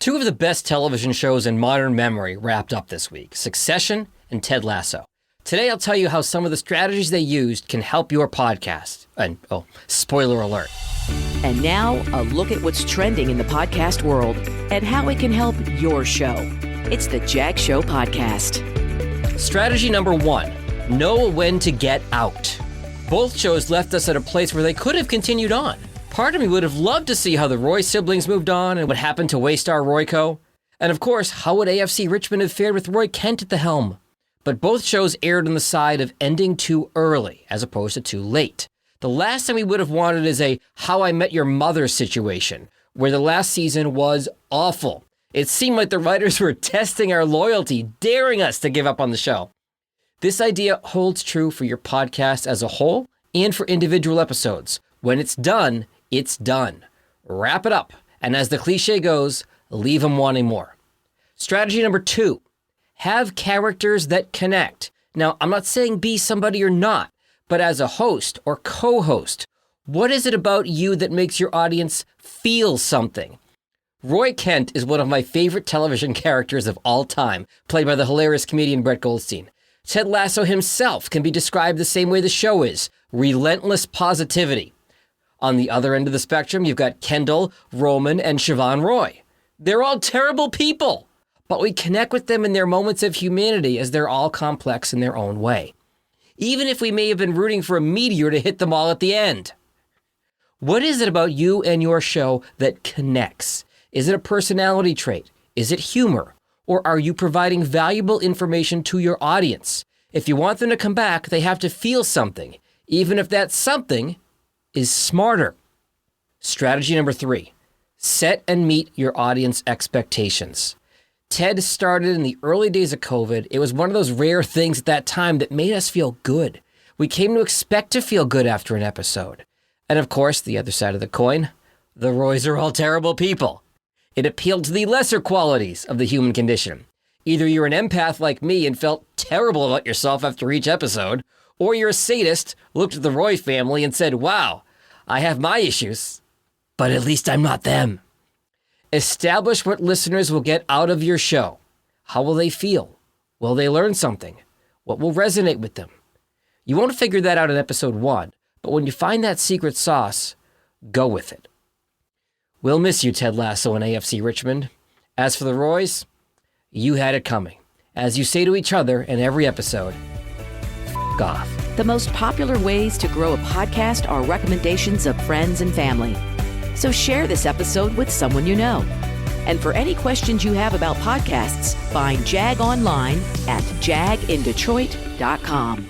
Two of the best television shows in modern memory wrapped up this week, Succession and Ted Lasso. Today I'll tell you how some of the strategies they used can help your podcast. And, spoiler alert. And now, a look at what's trending in the podcast world and how it can help your show. It's the Jag Show Podcast. Strategy number 1, know when to get out. Both shows left us at a place where they could have continued on. Part of me would have loved to see how the Roy siblings moved on and what happened to Waystar Royco. And of course, how would AFC Richmond have fared with Roy Kent at the helm? But both shows erred on the side of ending too early as opposed to too late. The last thing we would have wanted is a How I Met Your Mother situation, where the last season was awful. It seemed like the writers were testing our loyalty, daring us to give up on the show. This idea holds true for your podcast as a whole and for individual episodes. When it's done, it's done. Wrap it up, and as the cliche goes, leave them wanting more. Strategy number 2. Have characters that connect. Now, I'm not saying be somebody you're not, but as a host or co-host, what is it about you that makes your audience feel something? Roy Kent is one of my favorite television characters of all time, played by the hilarious comedian Brett Goldstein. Ted Lasso himself can be described the same way the show is, relentless positivity. On the other end of the spectrum, you've got Kendall, Roman, and Siobhan Roy. They're all terrible people. But we connect with them in their moments of humanity as they're all complex in their own way. Even if we may have been rooting for a meteor to hit them all at the end. What is it about you and your show that connects? Is it a personality trait? Is it humor? Or are you providing valuable information to your audience? If you want them to come back, they have to feel something, even if that something is smarter. Strategy number 3, set and meet your audience expectations. Ted started in the early days of COVID. It was one of those rare things at that time that made us feel good. We came to expect to feel good after an episode. And of course, the other side of the coin, the Roys are all terrible people. It appealed to the lesser qualities of the human condition. Either you're an empath like me and felt terrible about yourself after each episode, or you're a sadist, looked at the Roy family and said, wow, I have my issues, but at least I'm not them. Establish what listeners will get out of your show. How will they feel? Will they learn something? What will resonate with them? You won't figure that out in episode 1, but when you find that secret sauce, go with it. We'll miss you, Ted Lasso and AFC Richmond. As for the Roys, you had it coming. As you say to each other in every episode, F*** off. The most popular ways to grow a podcast are recommendations of friends and family. So share this episode with someone you know. And for any questions you have about podcasts, find Jag online at jagindetroit.com.